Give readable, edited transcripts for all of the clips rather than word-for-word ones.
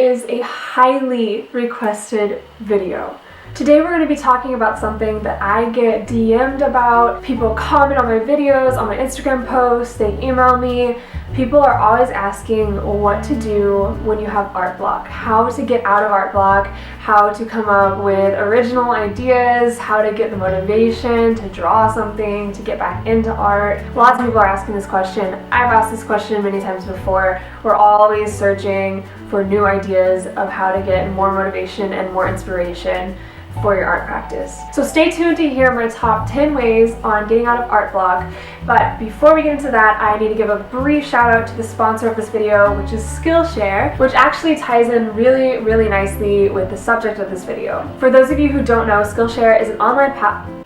is a highly requested video. Today we're going to be talking about something that I get DM'd about. People comment on my videos, on my Instagram posts, they email me. People are always asking what to do when you have art block, how to get out of art block, how to come up with original ideas, how to get the motivation to draw something, to get back into art. Lots of people are asking this question. I've asked this question many times before. We're always searching for new ideas of how to get more motivation and more inspiration for your art practice. So stay tuned to hear my top 10 ways on getting out of art block. But before we get into that, I need to give a brief shout out to the sponsor of this video, which is Skillshare, which actually ties in really nicely with the subject of this video. For those of you who don't know, Skillshare is an online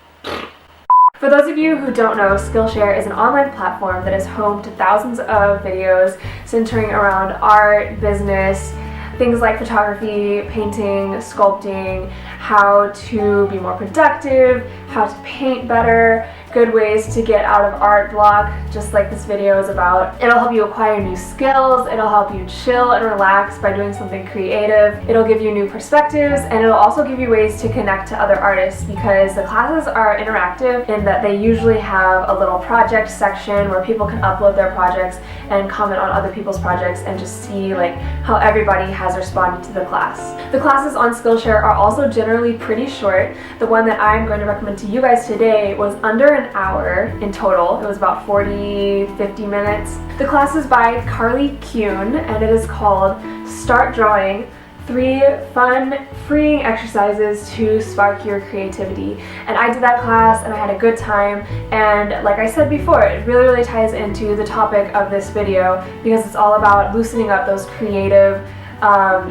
platform that is home to thousands of videos centering around art, business, things like photography, painting, sculpting, how to be more productive, how to paint better, good ways to get out of art block, just like this video is about. It'll help you acquire new skills, it'll help you chill and relax by doing something creative, it'll give you new perspectives, and it'll also give you ways to connect to other artists because the classes are interactive in that they usually have a little project section where people can upload their projects and comment on other people's projects and just see like how everybody has responded to the class. The classes on Skillshare are also generally pretty short. The one that I'm going to recommend to you guys today was under an hour in total. It was about 40-50 minutes. The class is by Carly Kuhn and it is called Start Drawing: 3 fun, freeing exercises to spark your creativity. And I did that class and I had a good time, and like I said before, it really ties into the topic of this video because it's all about loosening up those creative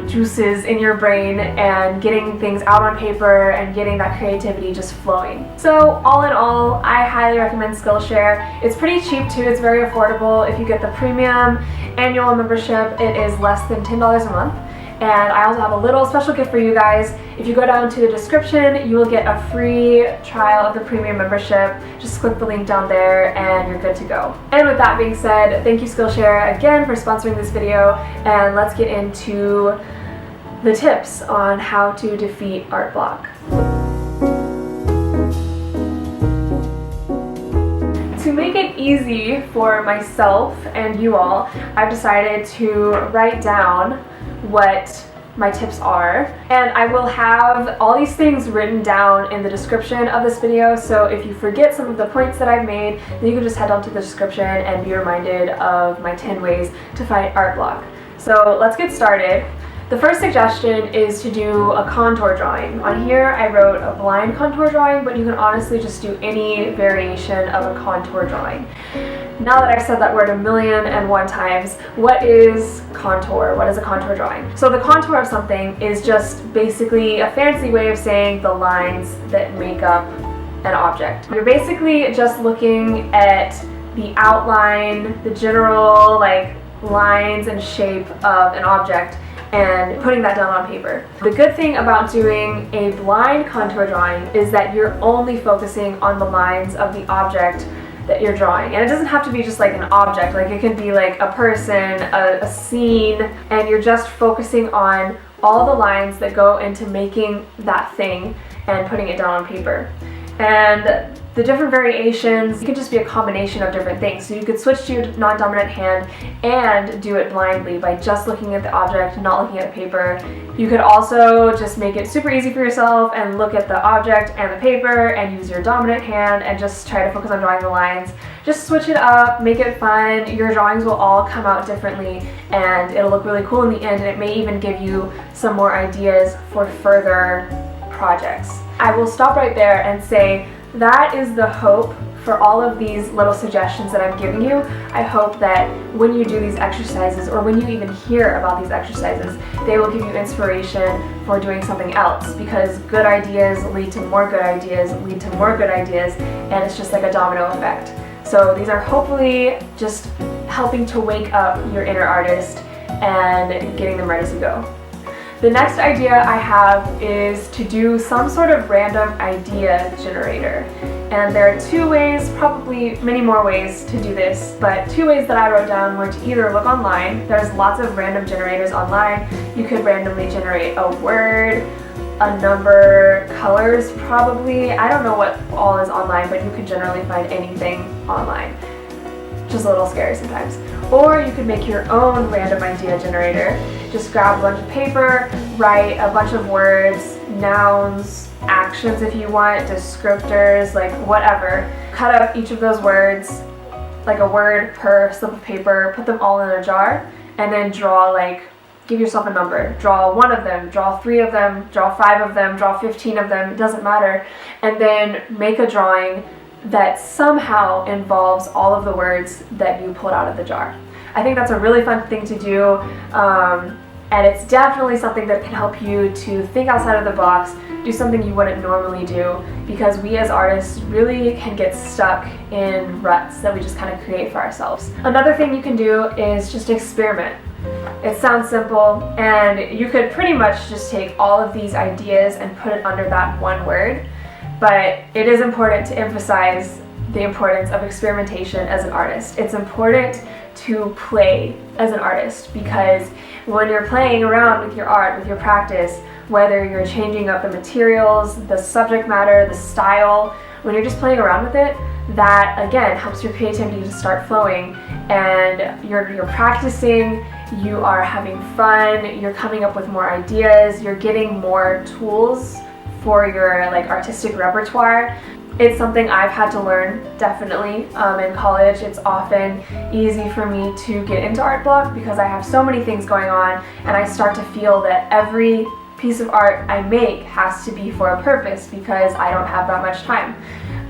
juices in your brain and getting things out on paper and getting that creativity just flowing. So all in all, I highly recommend Skillshare. It's pretty cheap too, it's very affordable. If you get the premium annual membership, it is less than $10 a month. And I also have a little special gift for you guys. If you go down to the description, you will get a free trial of the premium membership. Just click the link down there and you're good to go. And with that being said, thank you Skillshare again for sponsoring this video, and let's get into the tips on how to defeat art block. To make it easy for myself and you all, I've decided to write down what my tips are, and I will have all these things written down in the description of this video, so if you forget some of the points that I've made, then you can just head down to the description and be reminded of my 10 ways to fight art block. So let's get started. The first suggestion is to do a contour drawing. On here I wrote a blind contour drawing, but you can honestly just do any variation of a contour drawing. Now that I've said that word 1,000,001 times, what is contour? What is a contour drawing? So the contour of something is just basically a fancy way of saying the lines that make up an object. You're basically just looking at the outline, the general lines and shape of an object, and putting that down on paper. The good thing about doing a blind contour drawing is that you're only focusing on the lines of the object that you're drawing. And it doesn't have to be just like an object, like it can be like a person, a scene, and you're just focusing on all the lines that go into making that thing and putting it down on paper. And the different variations, it can just be a combination of different things. So you could switch to your non-dominant hand and do it blindly by just looking at the object, not looking at the paper. You could also just make it super easy for yourself and look at the object and the paper and use your dominant hand and just try to focus on drawing the lines. Just switch it up, make it fun. Your drawings will all come out differently and it'll look really cool in the end, and it may even give you some more ideas for further projects. I will stop right there and say that is the hope for all of these little suggestions that I'm giving you. I hope that when you do these exercises, or when you even hear about these exercises, they will give you inspiration for doing something else, because good ideas lead to more good ideas, lead to more good ideas, and it's just like a domino effect. So these are hopefully just helping to wake up your inner artist and getting them ready to go. The next idea I have is to do some sort of random idea generator. And there are two ways, probably many more ways to do this, but two ways that I wrote down were to either look online. There's lots of random generators online. You could randomly generate a word, a number, colors probably. I don't know what all is online, but you could generally find anything online. Just a little scary sometimes. Or you could make your own random idea generator. Just grab a bunch of paper, write a bunch of words, nouns, actions if you want, descriptors, like whatever. Cut up each of those words, like a word per slip of paper, put them all in a jar, and then draw, like, give yourself a number. Draw one of them, draw 3 of them, draw 5 of them, draw 15 of them, it doesn't matter. And then make a drawing that somehow involves all of the words that you pulled out of the jar. I think that's a really fun thing to do, and it's definitely something that can help you to think outside of the box, do something you wouldn't normally do, because we as artists really can get stuck in ruts that we just kind of create for ourselves. Another thing you can do is just experiment. It sounds simple, and you could pretty much just take all of these ideas and put it under that one word, but it is important to emphasize the importance of experimentation as an artist. It's important to play as an artist, because when you're playing around with your art, with your practice, whether you're changing up the materials, the subject matter, the style, when you're just playing around with it, that again helps your creativity to start flowing, and you're practicing, you are having fun, you're coming up with more ideas, you're getting more tools for your like artistic repertoire. It's something I've had to learn, definitely. In college, it's often easy for me to get into art block because I have so many things going on, and I start to feel that every piece of art I make has to be for a purpose because I don't have that much time.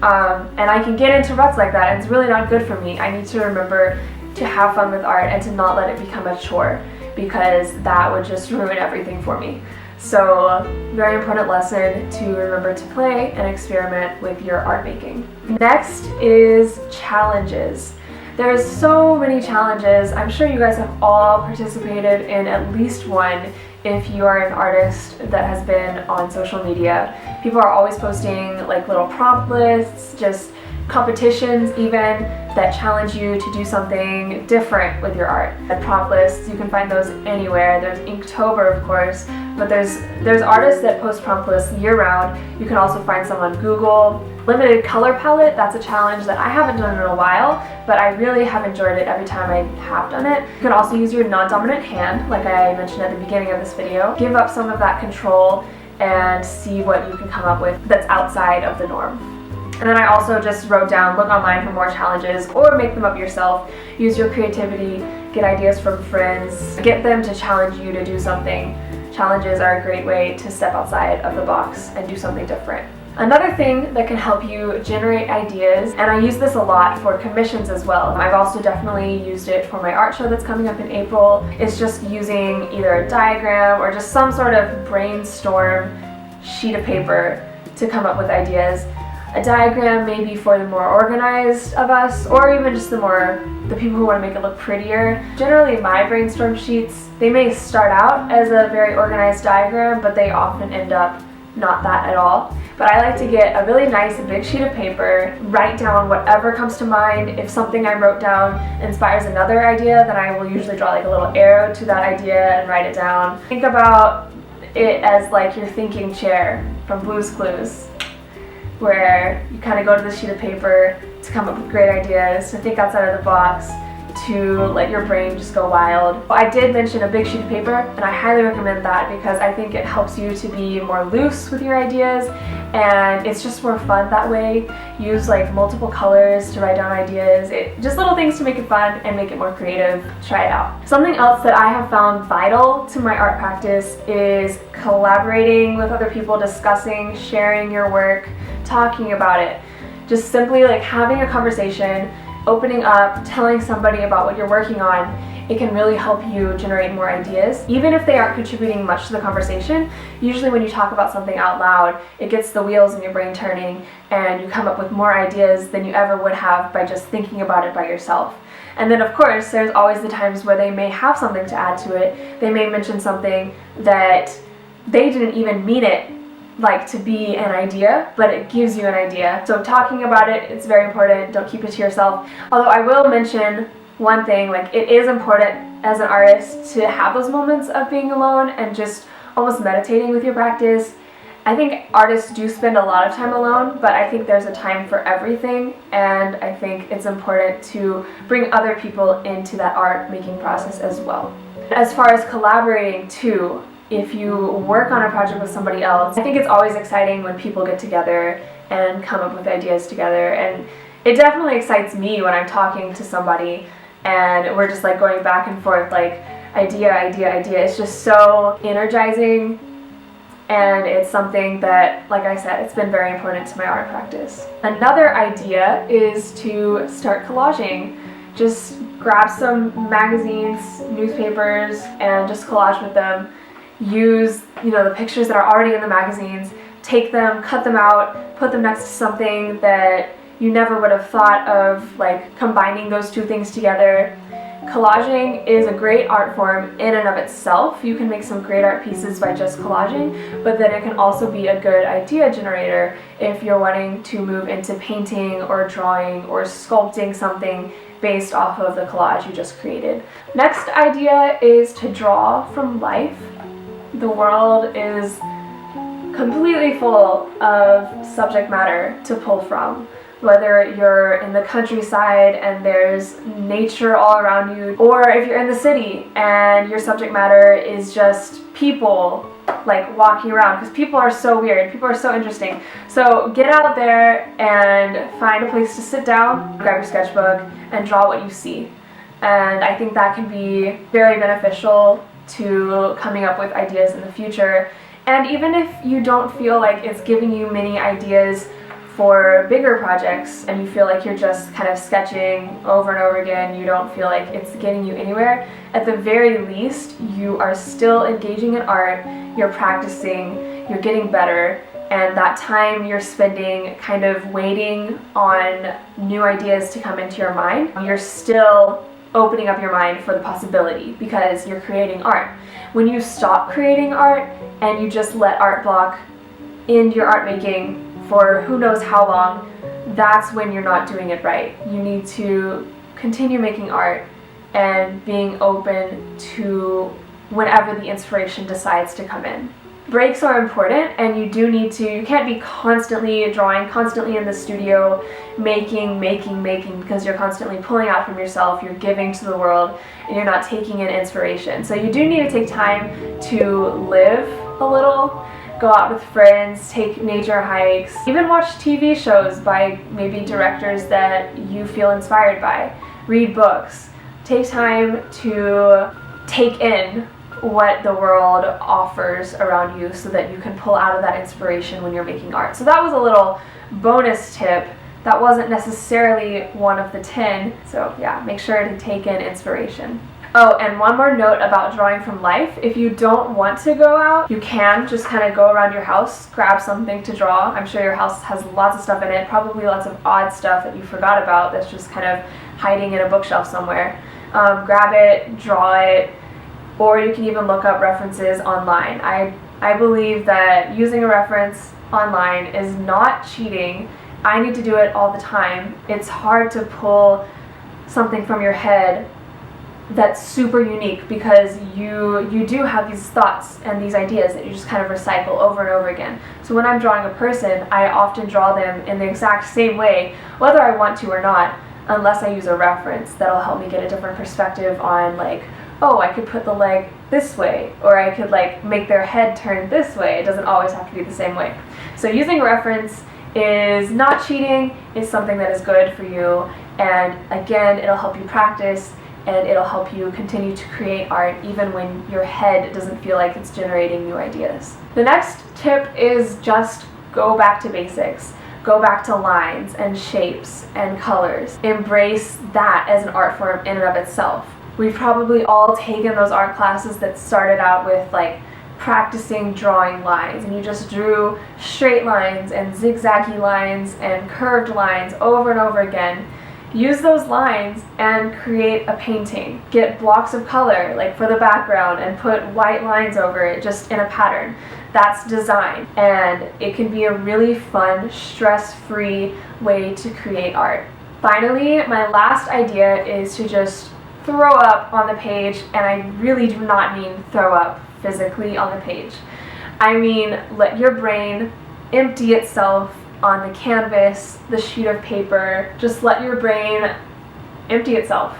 And I can get into ruts like that, and it's really not good for me. I need to remember to have fun with art and to not let it become a chore, because that would just ruin everything for me. So, very important lesson to remember to play and experiment with your art making. Next is challenges. There's so many challenges. I'm sure you guys have all participated in at least one if you are an artist that has been on social media. People are always posting like little prompt lists, just competitions even, that challenge you to do something different with your art. The prompt lists, you can find those anywhere. There's Inktober, of course, but there's artists that post prompt lists year-round. You can also find some on Google. Limited color palette, that's a challenge that I haven't done in a while, but I really have enjoyed it every time I have done it. You can also use your non-dominant hand, like I mentioned at the beginning of this video. Give up some of that control and see what you can come up with that's outside of the norm. And then I also just wrote down, look online for more challenges or make them up yourself. Use your creativity, get ideas from friends, get them to challenge you to do something. Challenges are a great way to step outside of the box and do something different. Another thing that can help you generate ideas, and I use this a lot for commissions as well, I've also definitely used it for my art show that's coming up in April, is just using either a diagram or just some sort of brainstorm sheet of paper to come up with ideas. A diagram maybe for the more organized of us, or even just the people who want to make it look prettier. Generally my brainstorm sheets, they may start out as a very organized diagram, but they often end up not that at all. But I like to get a really nice big sheet of paper, write down whatever comes to mind. If something I wrote down inspires another idea, then I will usually draw like a little arrow to that idea and write it down. Think about it as like your thinking chair from Blue's Clues, where you kind of go to the sheet of paper to come up with great ideas, to think outside of the box, to let your brain just go wild. I did mention a big sheet of paper, and I highly recommend that because I think it helps you to be more loose with your ideas, and it's just more fun that way. Use like multiple colors to write down ideas, just little things to make it fun and make it more creative. Try it out. Something else that I have found vital to my art practice is collaborating with other people, discussing, sharing your work, talking about it. Just simply like having a conversation, opening up, telling somebody about what you're working on, it can really help you generate more ideas. Even if they aren't contributing much to the conversation, usually when you talk about something out loud, it gets the wheels in your brain turning and you come up with more ideas than you ever would have by just thinking about it by yourself. And then of course, there's always the times where they may have something to add to it. They may mention something that they didn't even mean it like to be an idea, but it gives you an idea. So talking about it, it's very important. Don't keep it to yourself. Although I will mention one thing, like it is important as an artist to have those moments of being alone and just almost meditating with your practice. I think artists do spend a lot of time alone, but I think there's a time for everything, and I think it's important to bring other people into that art making process as well. As far as collaborating too, if you work on a project with somebody else, I think it's always exciting when people get together and come up with ideas together, and it definitely excites me when I'm talking to somebody and we're just like going back and forth, like idea. It's just so energizing, and it's something that, like I said, it's been very important to my art practice. Another idea is to start collaging. Just grab some magazines, newspapers, and just collage with them. Use, the pictures that are already in the magazines, take them, cut them out, put them next to something that you never would have thought of, like combining those two things together. Collaging is a great art form in and of itself. You can make some great art pieces by just collaging, but then it can also be a good idea generator if you're wanting to move into painting or drawing or sculpting something based off of the collage you just created. Next idea is to draw from life. The world is completely full of subject matter to pull from. Whether you're in the countryside and there's nature all around you, or if you're in the city and your subject matter is just people like walking around, because people are so weird, people are so interesting. So get out there and find a place to sit down, grab your sketchbook, and draw what you see. And I think that can be very beneficial to coming up with ideas in the future. And even if you don't feel like it's giving you many ideas for bigger projects and you feel like you're just kind of sketching over and over again, you don't feel like it's getting you anywhere, at the very least you are still engaging in art, you're practicing, you're getting better, and that time you're spending kind of waiting on new ideas to come into your mind, you're still opening up your mind for the possibility because you're creating art. When you stop creating art and you just let art block into your art making for who knows how long, that's when you're not doing it right. You need to continue making art and being open to whenever the inspiration decides to come in. Breaks are important, and you can't be constantly drawing, constantly in the studio, making, because you're constantly pulling out from yourself, you're giving to the world, and you're not taking in inspiration. So you do need to take time to live a little, go out with friends, take nature hikes, even watch TV shows by maybe directors that you feel inspired by, read books. Take time to take in what the world offers around you so that you can pull out of that inspiration when you're making art. So that was a little bonus tip. That wasn't necessarily one of the 10, so yeah, make sure to take in inspiration. Oh, and one more note about drawing from life. If you don't want to go out, you can just kind of go around your house, grab something to draw. I'm sure your house has lots of stuff in it, probably lots of odd stuff that you forgot about that's just kind of hiding in a bookshelf somewhere. Grab it, draw it, or you can even look up references online. I believe that using a reference online is not cheating. I need to do it all the time. It's hard to pull something from your head that's super unique because you do have these thoughts and these ideas that you just kind of recycle over and over again. So when I'm drawing a person, I often draw them in the exact same way, whether I want to or not, unless I use a reference that'll help me get a different perspective on, like, oh, I could put the leg this way, or I could like make their head turn this way. It doesn't always have to be the same way. So using a reference is not cheating, it's something that is good for you, and again, it'll help you practice, and it'll help you continue to create art even when your head doesn't feel like it's generating new ideas. The next tip is just go back to basics. Go back to lines and shapes and colors. Embrace that as an art form in and of itself. We've probably all taken those art classes that started out with like practicing drawing lines, and you just drew straight lines and zigzaggy lines and curved lines over and over again. use those lines and create a painting. Get blocks of color, like for the background, and put white lines over it just in a pattern. That's design, and it can be a really fun, stress-free way to create art. Finally, my last idea is to just throw up on the page, and I really do not mean throw up physically on the page. I mean, let your brain empty itself on the canvas, the sheet of paper. Just let your brain empty itself.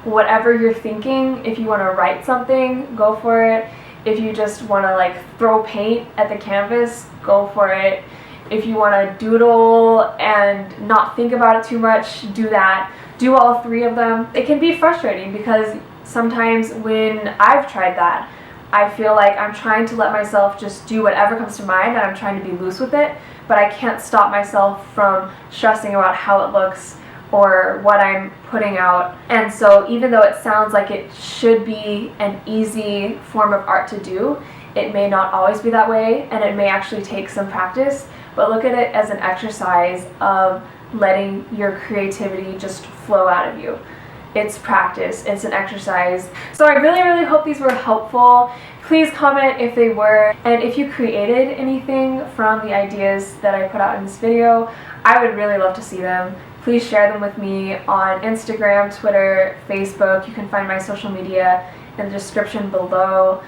Whatever you're thinking, if you want to write something, go for it. If you just want to like throw paint at the canvas, go for it. If you want to doodle and not think about it too much, do that. Do all three of them. It can be frustrating because sometimes when I've tried that, I feel like I'm trying to let myself just do whatever comes to mind and I'm trying to be loose with it, but I can't stop myself from stressing about how it looks or what I'm putting out. And so even though it sounds like it should be an easy form of art to do, it may not always be that way, and it may actually take some practice, but look at it as an exercise of letting your creativity just flow out of you. It's practice, it's an exercise. So I really hope these were helpful. Please comment if they were, and if you created anything from the ideas that I put out in this video, I would really love to see them. Please share them with me on Instagram, Twitter, Facebook. You can find my social media in the description below.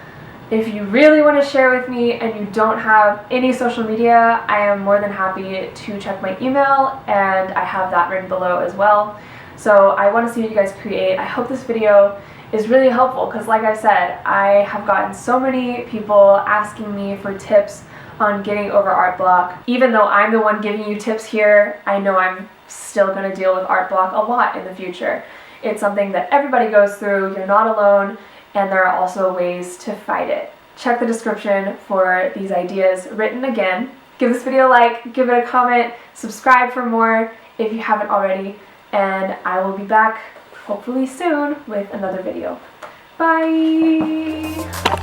If you really want to share with me and you don't have any social media, I am more than happy to check my email, and I have that written below as well. So I want to see what you guys create. I hope this video is really helpful because, like I said, I have gotten so many people asking me for tips on getting over art block. Even though I'm the one giving you tips here, I know I'm still going to deal with art block a lot in the future. It's something that everybody goes through. You're not alone, and there are also ways to fight it. Check the description for these ideas written again. Give this video a like, give it a comment, subscribe for more if you haven't already, and I will be back hopefully soon with another video. Bye!